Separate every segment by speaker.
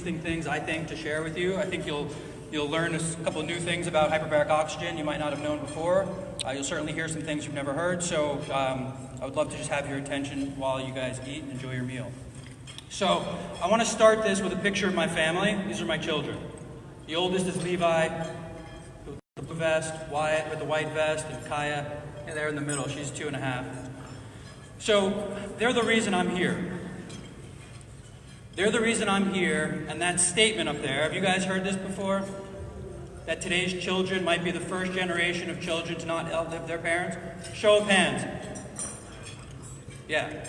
Speaker 1: interesting things, I think, to share with you. I think you'll learn a couple of new things about hyperbaric oxygen you might not have known before. You'll certainly hear some things you've never heard, so I would love to just have your attention while you guys eat and enjoy your meal. So I want to start this with a picture of my family. These are my children. The oldest is Levi, with the blue vest, Wyatt with the white vest, and Kaya, and there in the middle. She's 2.5. So they're the reason I'm here. They're the reason I'm here, and that statement up there, have you guys heard this before? That today's children might be the first generation of children to not outlive their parents? Show of hands. Yeah.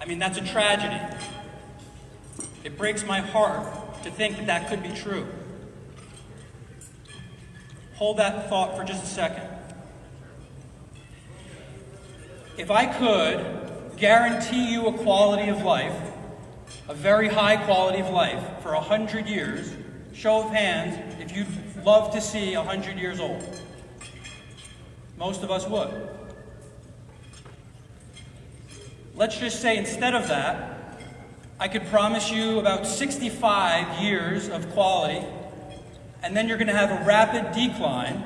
Speaker 1: I mean, that's a tragedy. It breaks my heart to think that that could be true. Hold that thought for just a second. If I could guarantee you a quality of life, a very high quality of life for 100 years, show of hands if you'd love to see 100 years old. Most of us would. Let's just say instead of that, I could promise you about 65 years of quality, and then you're going to have a rapid decline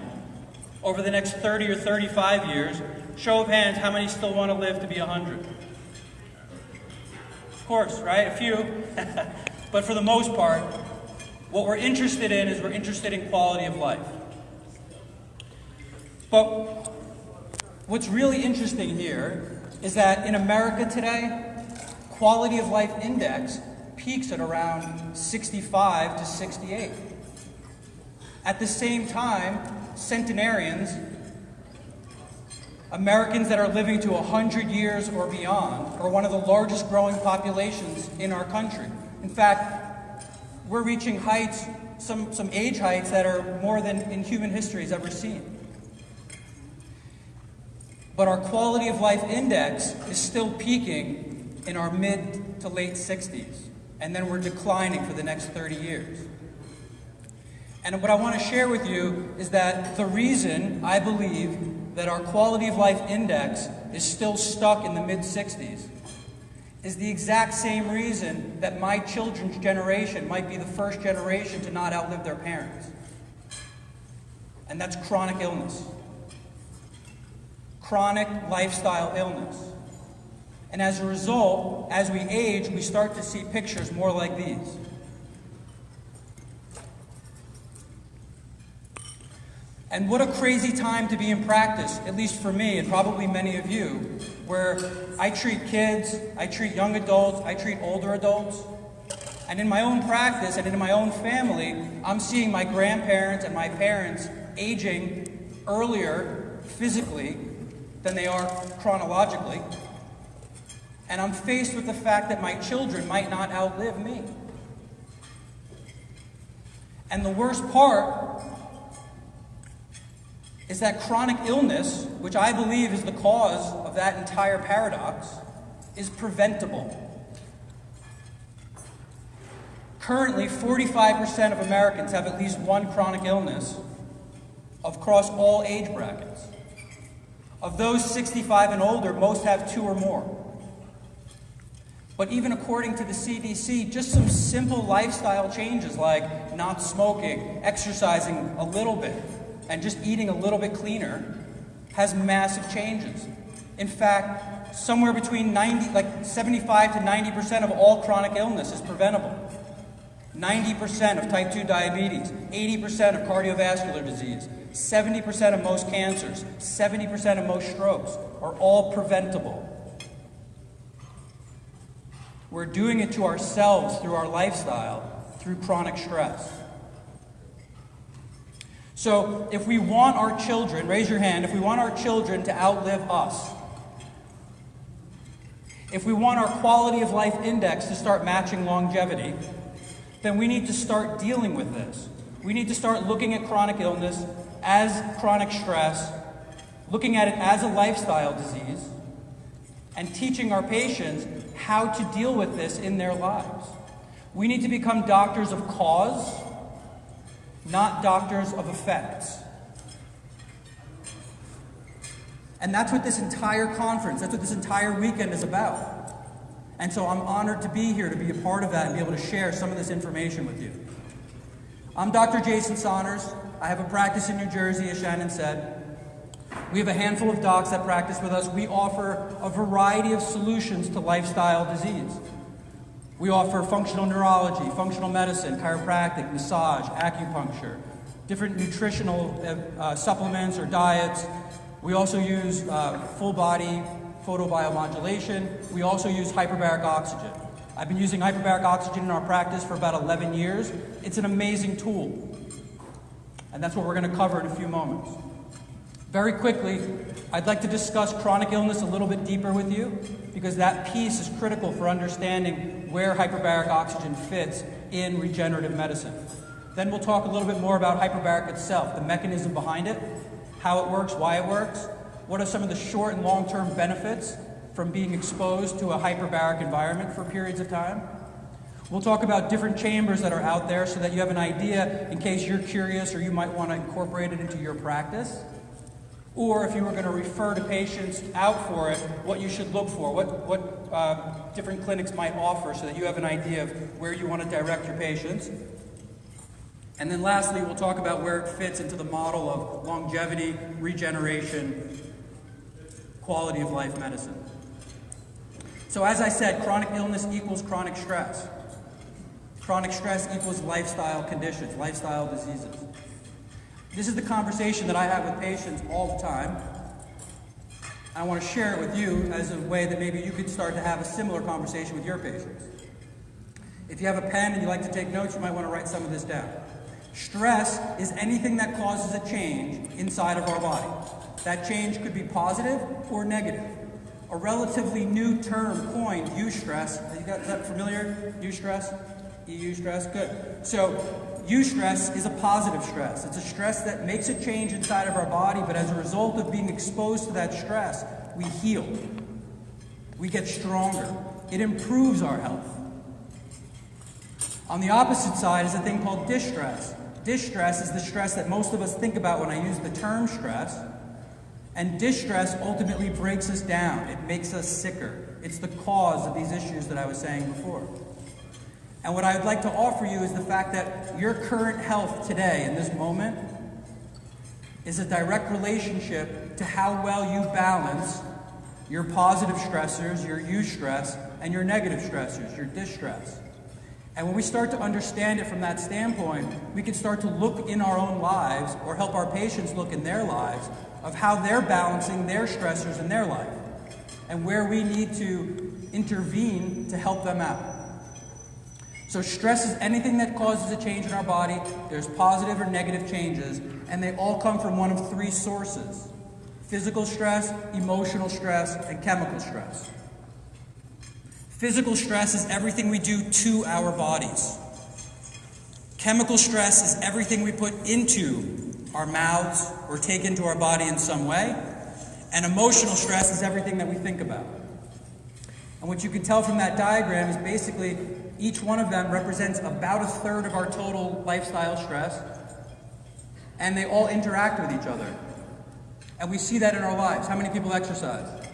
Speaker 1: over the next 30 or 35 years. Show of hands, how many still want to live to be 100? Of course, right? A few. But for the most part, what we're interested in is we're interested in quality of life. But what's really interesting here is that in America today, quality of life index peaks at around 65 to 68. At the same time, centenarians, Americans that are living to 100 years or beyond, are one of the largest growing populations in our country. In fact, we're reaching heights, some age heights that are more than in human history has ever seen. But our quality of life index is still peaking in our mid to late 60s, and then we're declining for the next 30 years. And what I want to share with you is that the reason I believe that our quality of life index is still stuck in the mid-60s is the exact same reason that my children's generation might be the first generation to not outlive their parents. And that's chronic illness. Chronic lifestyle illness. And as a result, as we age, we start to see pictures more like these. And what a crazy time to be in practice, at least for me and probably many of you, where I treat kids, I treat young adults, I treat older adults. And in my own practice and in my own family, I'm seeing my grandparents and my parents aging earlier physically than they are chronologically. And I'm faced with the fact that my children might not outlive me. And the worst part is that chronic illness, which I believe is the cause of that entire paradox, is preventable. Currently, 45% of Americans have at least one chronic illness across all age brackets. Of those 65 and older, most have 2 or more. But even according to the CDC, just some simple lifestyle changes like not smoking, exercising a little bit, and just eating a little bit cleaner has massive changes. In fact, somewhere between 75 to 90% of all chronic illness is preventable. 90% of type 2 diabetes, 80% of cardiovascular disease, 70% of most cancers, 70% of most strokes are all preventable. We're doing it to ourselves through our lifestyle, through chronic stress. So if we want our children, raise your hand, if we want our children to outlive us, if we want our quality of life index to start matching longevity, then we need to start dealing with this. We need to start looking at chronic illness as chronic stress, looking at it as a lifestyle disease, and teaching our patients how to deal with this in their lives. We need to become doctors of cause, not doctors of effects. And that's what this entire conference, that's what this entire weekend is about. And so I'm honored to be here to be a part of that and be able to share some of this information with you. I'm Dr. Jason Saunders. I have a practice in New Jersey, as Shannon said. We have a handful of docs that practice with us. We offer a variety of solutions to lifestyle disease. We offer functional neurology, functional medicine, chiropractic, massage, acupuncture, different nutritional supplements or diets. We also use full body photobiomodulation. We also use hyperbaric oxygen. I've been using hyperbaric oxygen in our practice for about 11 years. It's an amazing tool. And that's what we're going to cover in a few moments. Very quickly, I'd like to discuss chronic illness a little bit deeper with you, because that piece is critical for understanding where hyperbaric oxygen fits in regenerative medicine. Then we'll talk a little bit more about hyperbaric itself, the mechanism behind it, how it works, why it works, what are some of the short and long-term benefits from being exposed to a hyperbaric environment for periods of time. We'll talk about different chambers that are out there so that you have an idea in case you're curious or you might want to incorporate it into your practice. Or if you were going to refer to patients out for it, what you should look for, what different clinics might offer so that you have an idea of where you want to direct your patients. And then lastly, we'll talk about where it fits into the model of longevity, regeneration, quality of life medicine. So as I said, chronic illness equals chronic stress. Chronic stress equals lifestyle conditions, lifestyle diseases. This is the conversation that I have with patients all the time. I want to share it with you as a way that maybe you could start to have a similar conversation with your patients. If you have a pen and you like to take notes, you might want to write some of this down. Stress is anything that causes a change inside of our body. That change could be positive or negative. A relatively new term coined, eustress. Is that familiar? Eustress? Eustress? Good. So, eustress is a positive stress. It's a stress that makes a change inside of our body, but as a result of being exposed to that stress, we heal. We get stronger. It improves our health. On the opposite side is a thing called distress. Distress is the stress that most of us think about when I use the term stress. And distress ultimately breaks us down. It makes us sicker. It's the cause of these issues that I was saying before. And what I'd like to offer you is the fact that your current health today, in this moment, is a direct relationship to how well you balance your positive stressors, your eustress, and your negative stressors, your distress. And when we start to understand it from that standpoint, we can start to look in our own lives, or help our patients look in their lives, of how they're balancing their stressors in their life, and where we need to intervene to help them out. So stress is anything that causes a change in our body. There's positive or negative changes, and they all come from one of three sources: physical stress, emotional stress, and chemical stress. Physical stress is everything we do to our bodies. Chemical stress is everything we put into our mouths or take into our body in some way. And emotional stress is everything that we think about. And what you can tell from that diagram is basically each one of them represents about a third of our total lifestyle stress, and they all interact with each other. And we see that in our lives. How many people exercise?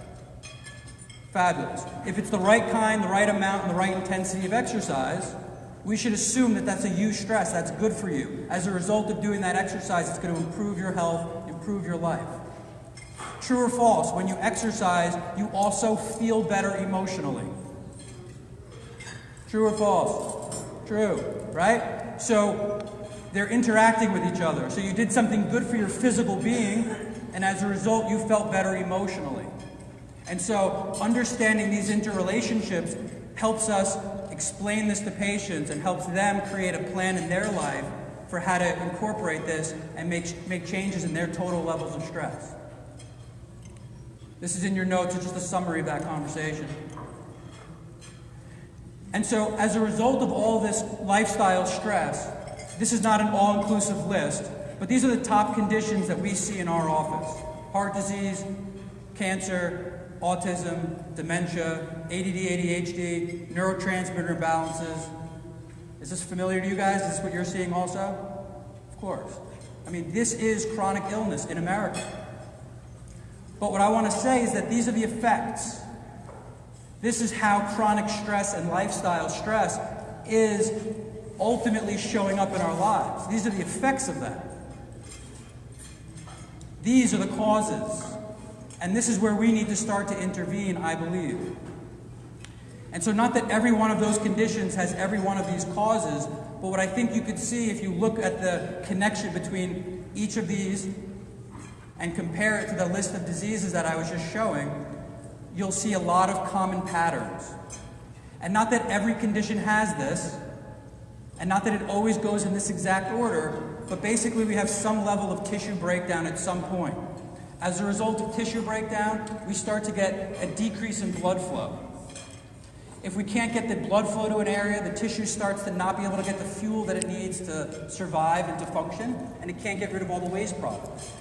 Speaker 1: Fabulous. If it's the right kind, the right amount, and the right intensity of exercise, we should assume that that's a eustress, that's good for you. As a result of doing that exercise, it's going to improve your health, improve your life. True or false? When you exercise, you also feel better emotionally. True or false? True, right? So they're interacting with each other. So you did something good for your physical being, and as a result, you felt better emotionally. And so understanding these interrelationships helps us explain this to patients and helps them create a plan in their life for how to incorporate this and make changes in their total levels of stress. This is in your notes. It's just a summary of that conversation. And so as a result of all this lifestyle stress, this is not an all-inclusive list, but these are the top conditions that we see in our office: heart disease, cancer, autism, dementia, ADD, ADHD, neurotransmitter imbalances. Is this familiar to you guys? Is this what you're seeing also? Of course. I mean, this is chronic illness in America. But what I want to say is that these are the effects. This is how chronic stress and lifestyle stress is ultimately showing up in our lives. These are the effects of that. These are the causes. And this is where we need to start to intervene, I believe. And so not that every one of those conditions has every one of these causes, but what I think you could see if you look at the connection between each of these and compare it to the list of diseases that I was just showing, you'll see a lot of common patterns. And not that every condition has this, and not that it always goes in this exact order, but basically we have some level of tissue breakdown at some point. As a result of tissue breakdown, we start to get a decrease in blood flow. If we can't get the blood flow to an area, the tissue starts to not be able to get the fuel that it needs to survive and to function, and it can't get rid of all the waste products.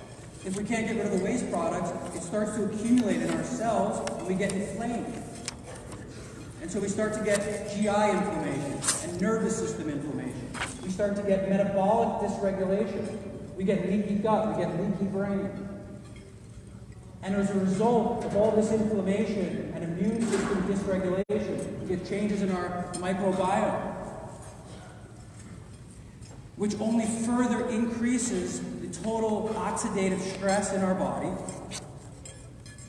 Speaker 1: If we can't get rid of the waste products, it starts to accumulate in our cells, and we get inflamed. And so we start to get GI inflammation and nervous system inflammation. We start to get metabolic dysregulation. We get leaky gut, we get leaky brain. And as a result of all this inflammation and immune system dysregulation, we get changes in our microbiome, which only further increases the total oxidative stress in our body.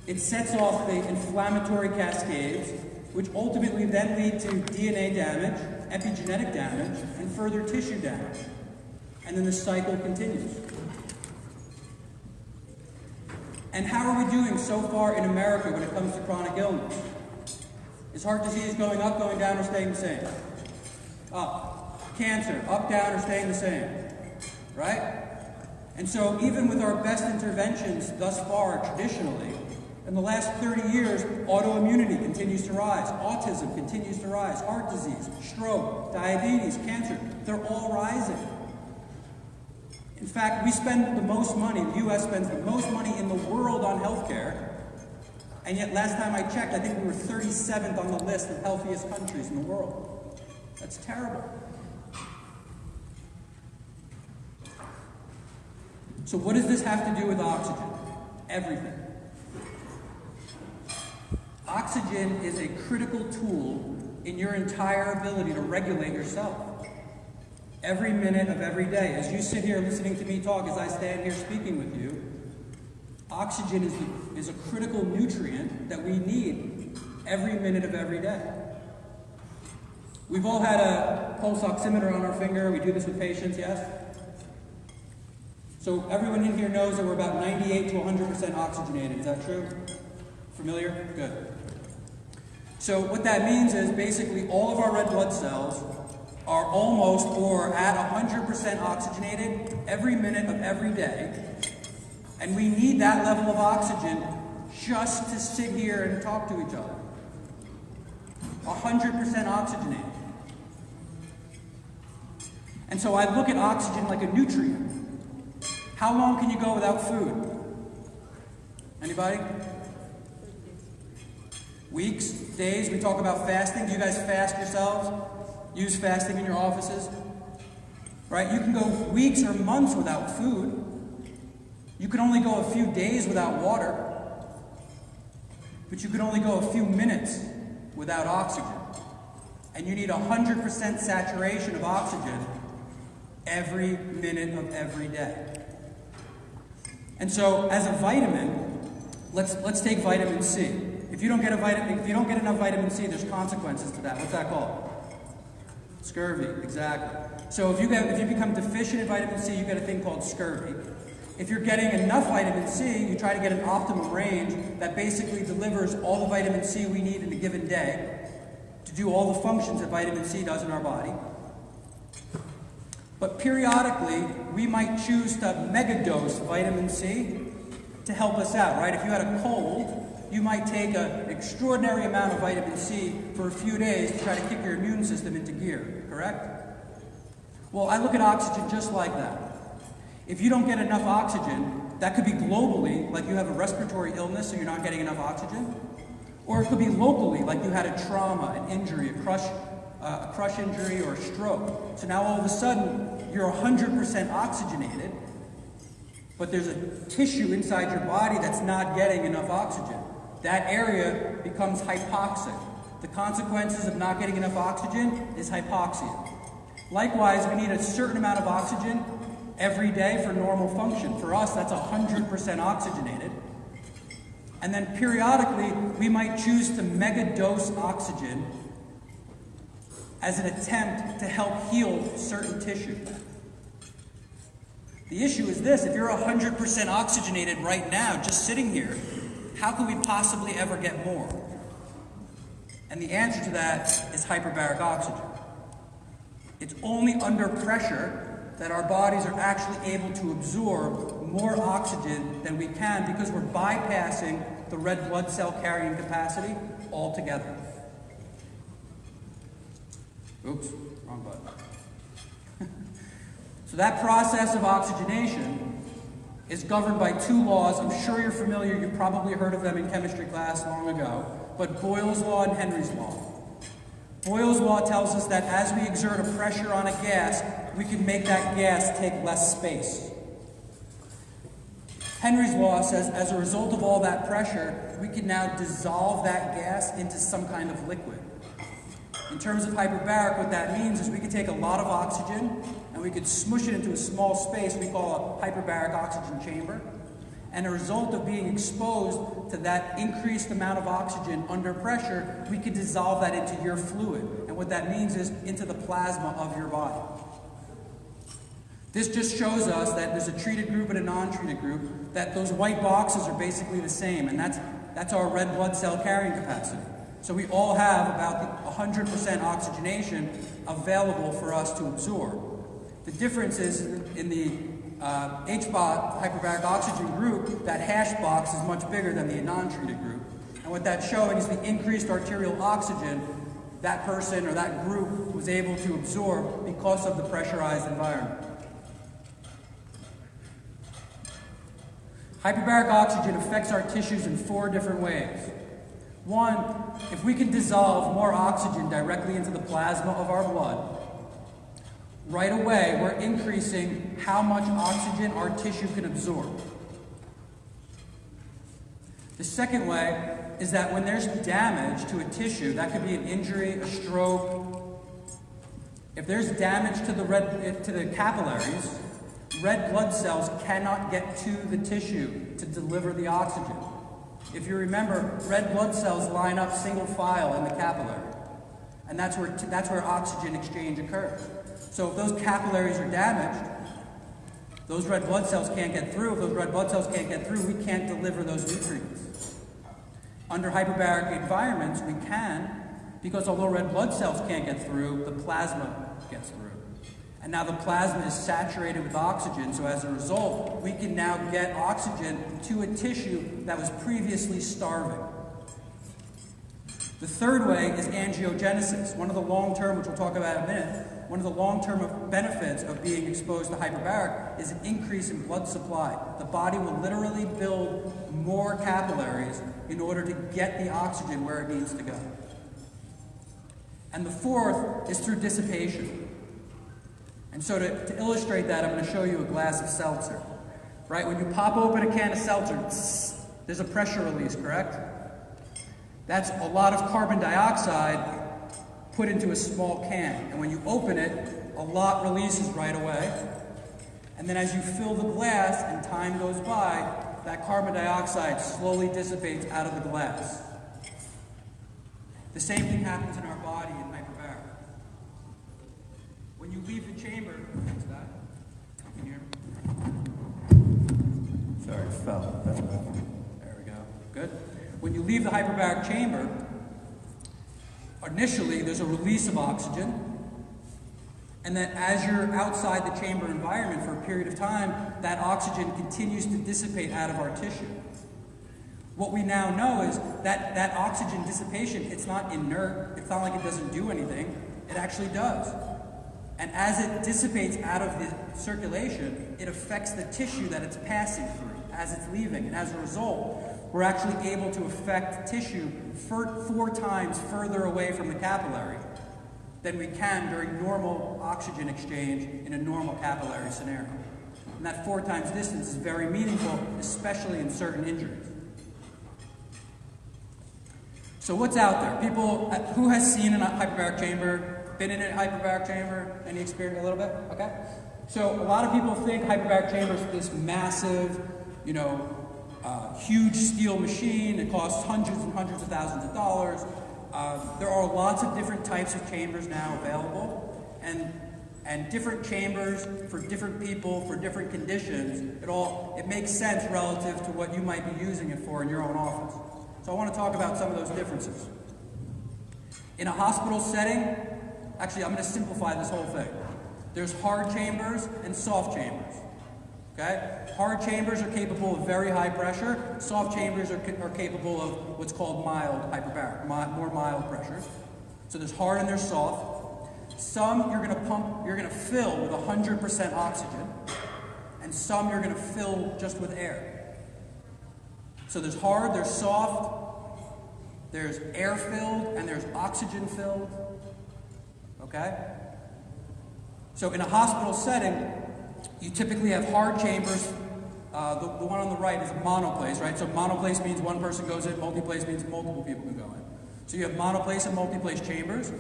Speaker 1: It sets off the inflammatory cascades, which ultimately then lead to DNA damage, epigenetic damage, and further tissue damage. And then the cycle continues. And how are we doing so far in America when it comes to chronic illness? Is heart disease going up, going down, or staying the same? Up. Cancer, up, down, or staying the same? Right? And so even with our best interventions thus far, traditionally, in the last 30 years, autoimmunity continues to rise, autism continues to rise, heart disease, stroke, diabetes, cancer, they're all rising. In fact, we spend the most money, the U.S. spends the most money in the world on healthcare, and yet last time I checked, I think we were 37th on the list of healthiest countries in the world. That's terrible. So what does this have to do with oxygen? Everything. Oxygen is a critical tool in your entire ability to regulate yourself. Every minute of every day. As you sit here listening to me talk, as I stand here speaking with you, oxygen is a critical nutrient that we need every minute of every day. We've all had a pulse oximeter on our finger. We do this with patients, yes? So everyone in here knows that we're about 98 to 100% oxygenated. Is that true? Familiar? Good. So what that means is basically all of our red blood cells are almost or at 100% oxygenated every minute of every day. And we need that level of oxygen just to sit here and talk to each other. 100% oxygenated. And so I look at oxygen like a nutrient. How long can you go without food? Anybody? Weeks? Days? We talk about fasting. Do you guys fast yourselves? Use fasting in your offices? Right? You can go weeks or months without food. You can only go a few days without water. But you can only go a few minutes without oxygen. And you need 100% saturation of oxygen every minute of every day. And so, as a vitamin, let's take vitamin C. If you don't get enough vitamin C, there's consequences to that. What's that called? Scurvy, exactly. So if you become deficient in vitamin C, you get a thing called scurvy. If you're getting enough vitamin C, you try to get an optimum range that basically delivers all the vitamin C we need in a given day to do all the functions that vitamin C does in our body. But periodically, we might choose to megadose vitamin C to help us out, right? If you had a cold, you might take an extraordinary amount of vitamin C for a few days to try to kick your immune system into gear, correct? Well, I look at oxygen just like that. If you don't get enough oxygen, that could be globally, like you have a respiratory illness so you're not getting enough oxygen, or it could be locally, like you had a trauma, an injury, a crush injury, or a stroke. So now all of a sudden, you're 100% oxygenated, but there's a tissue inside your body that's not getting enough oxygen. That area becomes hypoxic. The consequences of not getting enough oxygen is hypoxia. Likewise, we need a certain amount of oxygen every day for normal function. For us, that's 100% oxygenated. And then periodically, we might choose to mega-dose oxygen as an attempt to help heal certain tissue. The issue is this: if you're 100% oxygenated right now, just sitting here, how could we possibly ever get more? And the answer to that is hyperbaric oxygen. It's only under pressure that our bodies are actually able to absorb more oxygen than we can, because we're bypassing the red blood cell carrying capacity altogether. Oops, wrong button. So that process of oxygenation is governed by two laws. I'm sure you're familiar, you probably heard of them in chemistry class long ago, but Boyle's law and Henry's law. Boyle's law tells us that as we exert a pressure on a gas, we can make that gas take less space. Henry's law says as a result of all that pressure, we can now dissolve that gas into some kind of liquid. In terms of hyperbaric, what that means is we could take a lot of oxygen and we could smush it into a small space we call a hyperbaric oxygen chamber. And a result of being exposed to that increased amount of oxygen under pressure, we could dissolve that into your fluid. And what that means is into the plasma of your body. This just shows us that there's a treated group and a non-treated group, that those white boxes are basically the same, and that's our red blood cell carrying capacity. So we all have about 100% oxygenation available for us to absorb. The difference is in the HBOT, hyperbaric oxygen group, that hash box is much bigger than the non-treated group. And what that's showing is the increased arterial oxygen that person or that group was able to absorb because of the pressurized environment. Hyperbaric oxygen affects our tissues in 4 different ways. One, if we can dissolve more oxygen directly into the plasma of our blood, right away we're increasing how much oxygen our tissue can absorb. The second way is that when there's damage to a tissue, that could be an injury, a stroke. If there's damage to the capillaries, red blood cells cannot get to the tissue to deliver the oxygen. If you remember, red blood cells line up single file in the capillary, and that's where oxygen exchange occurs. So if those capillaries are damaged, those red blood cells can't get through. If those red blood cells can't get through, we can't deliver those nutrients. Under hyperbaric environments, we can, because although red blood cells can't get through, the plasma gets through. And now the plasma is saturated with oxygen, so as a result, we can now get oxygen to a tissue that was previously starving. The third way is angiogenesis. One of the long-term, which we'll talk about in a minute, one of the long-term benefits of being exposed to hyperbaric is an increase in blood supply. The body will literally build more capillaries in order to get the oxygen where it needs to go. And the fourth is through dissipation. And so to illustrate that, I'm going to show you a glass of seltzer. Right? When you pop open a can of seltzer, there's a pressure release, correct? That's a lot of carbon dioxide put into a small can. And when you open it, a lot releases right away. And then as you fill the glass and time goes by, that carbon dioxide slowly dissipates out of the glass. The same thing happens in our body in hyperbaric. When you leave the chamber, what's that? You can hear me? Sorry, it fell. There we go. Good. When you leave the hyperbaric chamber, initially there's a release of oxygen, and then as you're outside the chamber environment for a period of time, that oxygen continues to dissipate out of our tissue. What we now know is that that oxygen dissipation, it's not inert, it's not like it doesn't do anything, it actually does. And as it dissipates out of the circulation, it affects the tissue that it's passing through as it's leaving. And as a result, we're actually able to affect tissue 4 times further away from the capillary than we can during normal oxygen exchange in a normal capillary scenario. And that 4 times distance is very meaningful, especially in certain injuries. So what's out there? People, who has seen a hyperbaric chamber, been in a hyperbaric chamber? Any experience, a little bit? Okay. So a lot of people think hyperbaric chambers are this massive, huge steel machine. It costs hundreds and hundreds of thousands of dollars. There are lots of different types of chambers now available, and different chambers for different people, for different conditions. It makes sense relative to what you might be using it for in your own office. So I want to talk about some of those differences. In a hospital setting, actually I'm going to simplify this whole thing. There's hard chambers and soft chambers. Okay? Hard chambers are capable of very high pressure. Soft chambers are capable of what's called mild hyperbaric, more mild pressure. So there's hard and there's soft. Some you're going to fill with 100% oxygen, and some you're going to fill just with air. So there's hard, there's soft, there's air-filled, and there's oxygen-filled. Okay? So in a hospital setting, you typically have hard chambers. The one on the right is a monoplace, right? So monoplace means one person goes in, multiplace means multiple people can go in. So you have monoplace and multiplace chambers.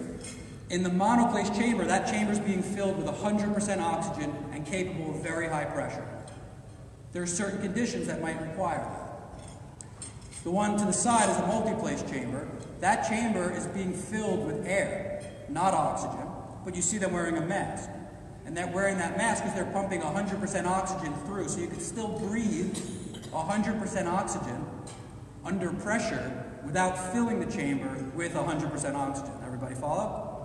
Speaker 1: In the monoplace chamber, that chamber is being filled with 100% oxygen and capable of very high pressure. There are certain conditions that might require that. The one to the side is a multiplace chamber. That chamber is being filled with air, not oxygen, but you see them wearing a mask. And they're wearing that mask because they're pumping 100% oxygen through, so you can still breathe 100% oxygen under pressure without filling the chamber with 100% oxygen. Everybody follow?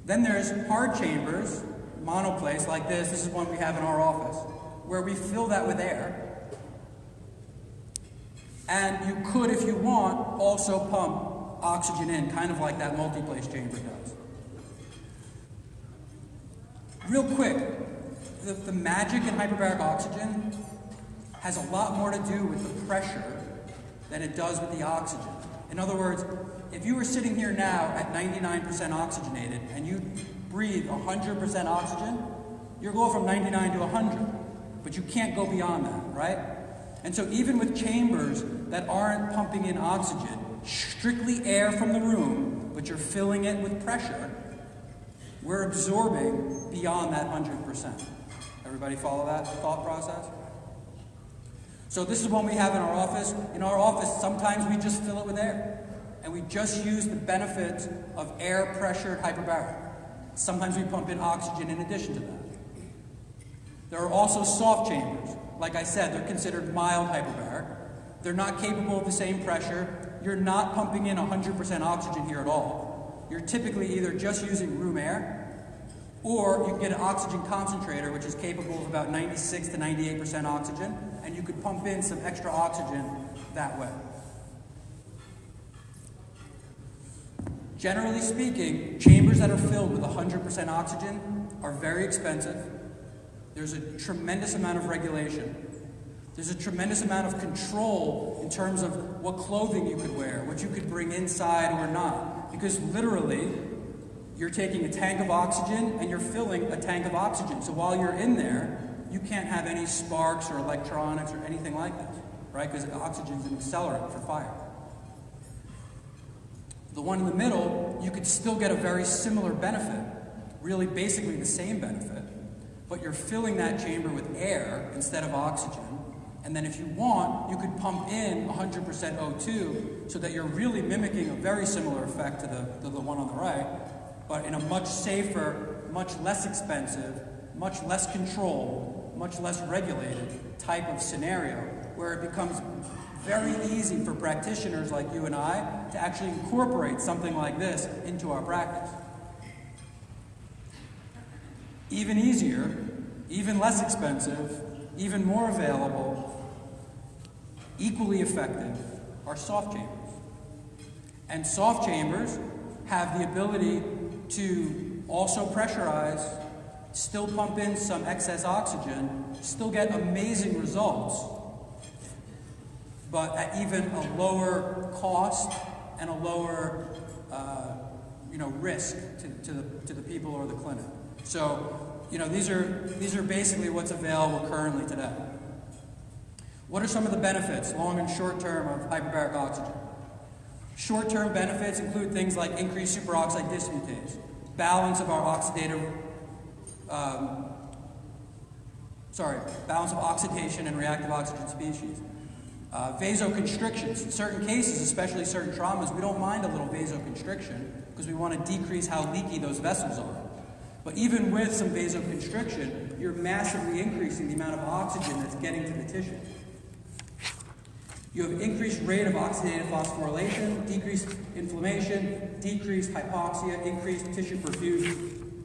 Speaker 1: Then there's hard chambers, monoplace like this. This is one we have in our office, where we fill that with air. And you could, if you want, also pump oxygen in, kind of like that multiplace chamber does. Real quick, the magic in hyperbaric oxygen has a lot more to do with the pressure than it does with the oxygen. In other words, if you were sitting here now at 99% oxygenated and you breathe 100% oxygen, you'll go from 99 to 100, but you can't go beyond that, right? And so even with chambers that aren't pumping in oxygen, strictly air from the room, but you're filling it with pressure, we're absorbing beyond that 100%. Everybody follow that thought process? So this is one we have in our office. In our office, sometimes we just fill it with air, and we just use the benefits of air-pressured hyperbaric. Sometimes we pump in oxygen in addition to that. There are also soft chambers. Like I said, they're considered mild hyperbaric. They're not capable of the same pressure. You're not pumping in 100% oxygen here at all. You're typically either just using room air, or you can get an oxygen concentrator, which is capable of about 96 to 98% oxygen, and you could pump in some extra oxygen that way. Generally speaking, chambers that are filled with 100% oxygen are very expensive. There's a tremendous amount of regulation. There's a tremendous amount of control in terms of what clothing you could wear, what you could bring inside or not. Because literally, you're taking a tank of oxygen and you're filling a tank of oxygen. So while you're in there, you can't have any sparks or electronics or anything like that, right? Because oxygen is an accelerant for fire. The one in the middle, you could still get a very similar benefit, really basically the same benefit, but you're filling that chamber with air instead of oxygen. And then if you want, you could pump in 100% O2 so that you're really mimicking a very similar effect to the one on the right, but in a much safer, much less expensive, much less controlled, much less regulated type of scenario where it becomes very easy for practitioners like you and I to actually incorporate something like this into our practice. Even easier, even less expensive, even more available, equally effective are soft chambers. And soft chambers have the ability to also pressurize, still pump in some excess oxygen, still get amazing results, but at even a lower cost and a lower risk to the people or the clinic. So, these are basically what's available currently today. What are some of the benefits, long and short term, of hyperbaric oxygen? Short-term benefits include things like increased superoxide dismutase, balance of our balance of oxidation and reactive oxygen species. Vasoconstrictions. In certain cases, especially certain traumas, we don't mind a little vasoconstriction because we want to decrease how leaky those vessels are. But even with some vasoconstriction, you're massively increasing the amount of oxygen that's getting to the tissue. You have increased rate of oxidative phosphorylation, decreased inflammation, decreased hypoxia, increased tissue perfusion.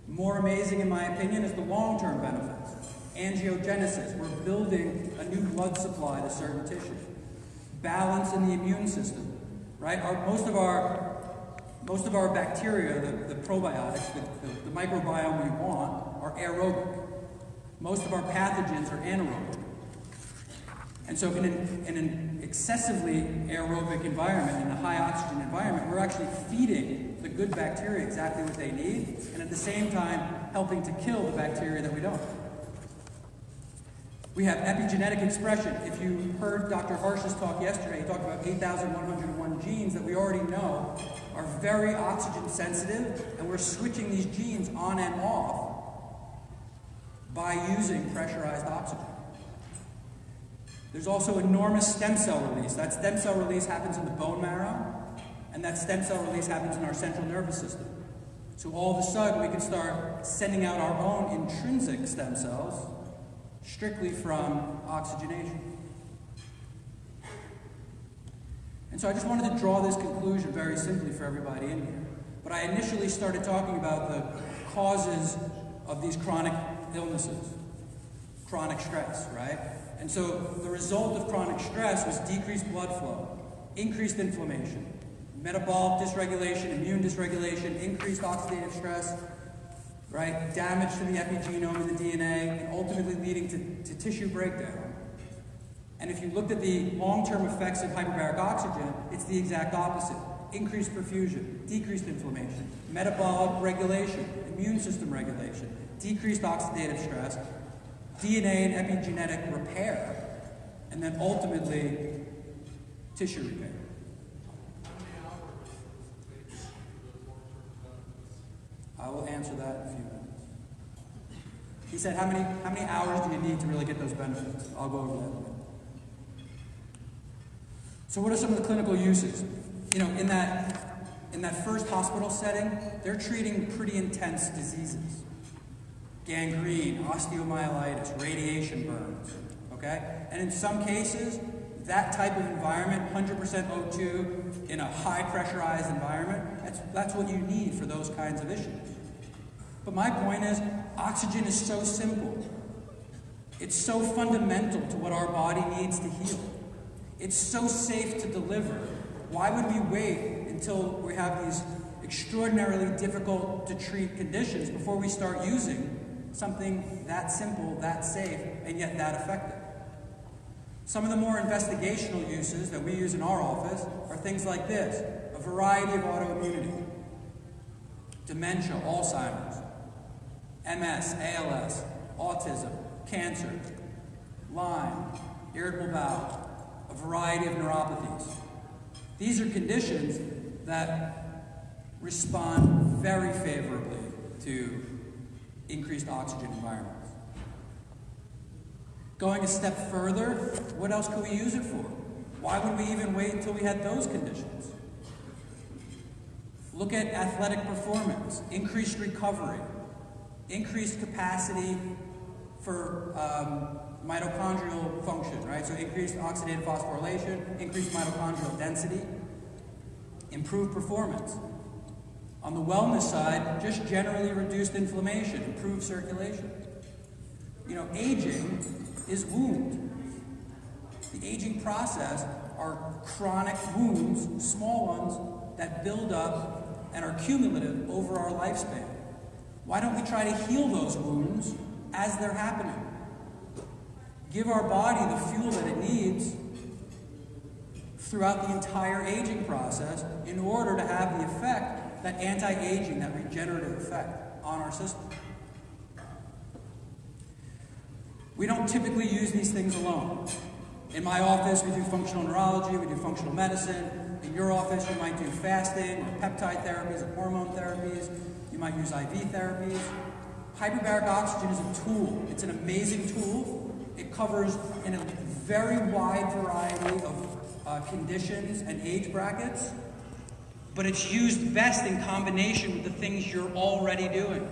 Speaker 1: More amazing, in my opinion, is the long-term benefits. Angiogenesis, we're building a new blood supply to certain tissues. Balance in the immune system, right? Most of our bacteria, the probiotics, the microbiome we want, are aerobic. Most of our pathogens are anaerobic. And so in an excessively aerobic environment, in a high oxygen environment, we're actually feeding the good bacteria exactly what they need, and at the same time helping to kill the bacteria that we don't. We have epigenetic expression. If you heard Dr. Harsh's talk yesterday, he talked about 8,101 genes that we already know are very oxygen sensitive, and we're switching these genes on and off by using pressurized oxygen. There's also enormous stem cell release. That stem cell release happens in the bone marrow, and that stem cell release happens in our central nervous system. So all of a sudden, we can start sending out our own intrinsic stem cells strictly from oxygenation. And so I just wanted to draw this conclusion very simply for everybody in here. But I initially started talking about the causes of these chronic illnesses, chronic stress, right? And so the result of chronic stress was decreased blood flow, increased inflammation, metabolic dysregulation, immune dysregulation, increased oxidative stress, right? Damage to the epigenome and the DNA, and ultimately leading to tissue breakdown. And if you looked at the long-term effects of hyperbaric oxygen, it's the exact opposite. Increased perfusion, decreased inflammation, metabolic regulation, immune system regulation, decreased oxidative stress, DNA and epigenetic repair, and then ultimately tissue repair. I will answer that in a few minutes. He said, how many hours do you need to really get those benefits? I'll go over that in a minute. So what are some of the clinical uses? You know, in that first hospital setting, they're treating pretty intense diseases. Gangrene, osteomyelitis, radiation burns, okay? And in some cases, that type of environment, 100% O2 in a high pressurized environment, that's what you need for those kinds of issues. But my point is, oxygen is so simple. It's so fundamental to what our body needs to heal. It's so safe to deliver. Why would we wait until we have these extraordinarily difficult to treat conditions before we start using something that simple, that safe, and yet that effective? Some of the more investigational uses that we use in our office are things like this: a variety of autoimmunity, dementia, Alzheimer's, MS, ALS, autism, cancer, Lyme, irritable bowel, a variety of neuropathies. These are conditions that respond very favorably to increased oxygen environments. Going a step further, what else could we use it for? Why would we even wait until we had those conditions? Look at athletic performance, increased recovery, increased capacity for mitochondrial function, right? So increased oxidative phosphorylation, increased mitochondrial density, improved performance. On the wellness side, just generally reduced inflammation, improved circulation. You know, aging is wound. The aging process are chronic wounds, small ones, that build up and are cumulative over our lifespan. Why don't we try to heal those wounds as they're happening? Give our body the fuel that it needs throughout the entire aging process in order to have the effect, that anti-aging, that regenerative effect on our system. We don't typically use these things alone. In my office, we do functional neurology, we do functional medicine, in your office, you might do fasting, or peptide therapies, or hormone therapies. You might use IV therapies. Hyperbaric oxygen is a tool. It's an amazing tool. It covers in a very wide variety of conditions and age brackets, but it's used best in combination with the things you're already doing.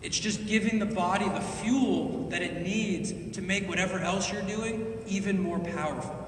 Speaker 1: It's just giving the body the fuel that it needs to make whatever else you're doing even more powerful.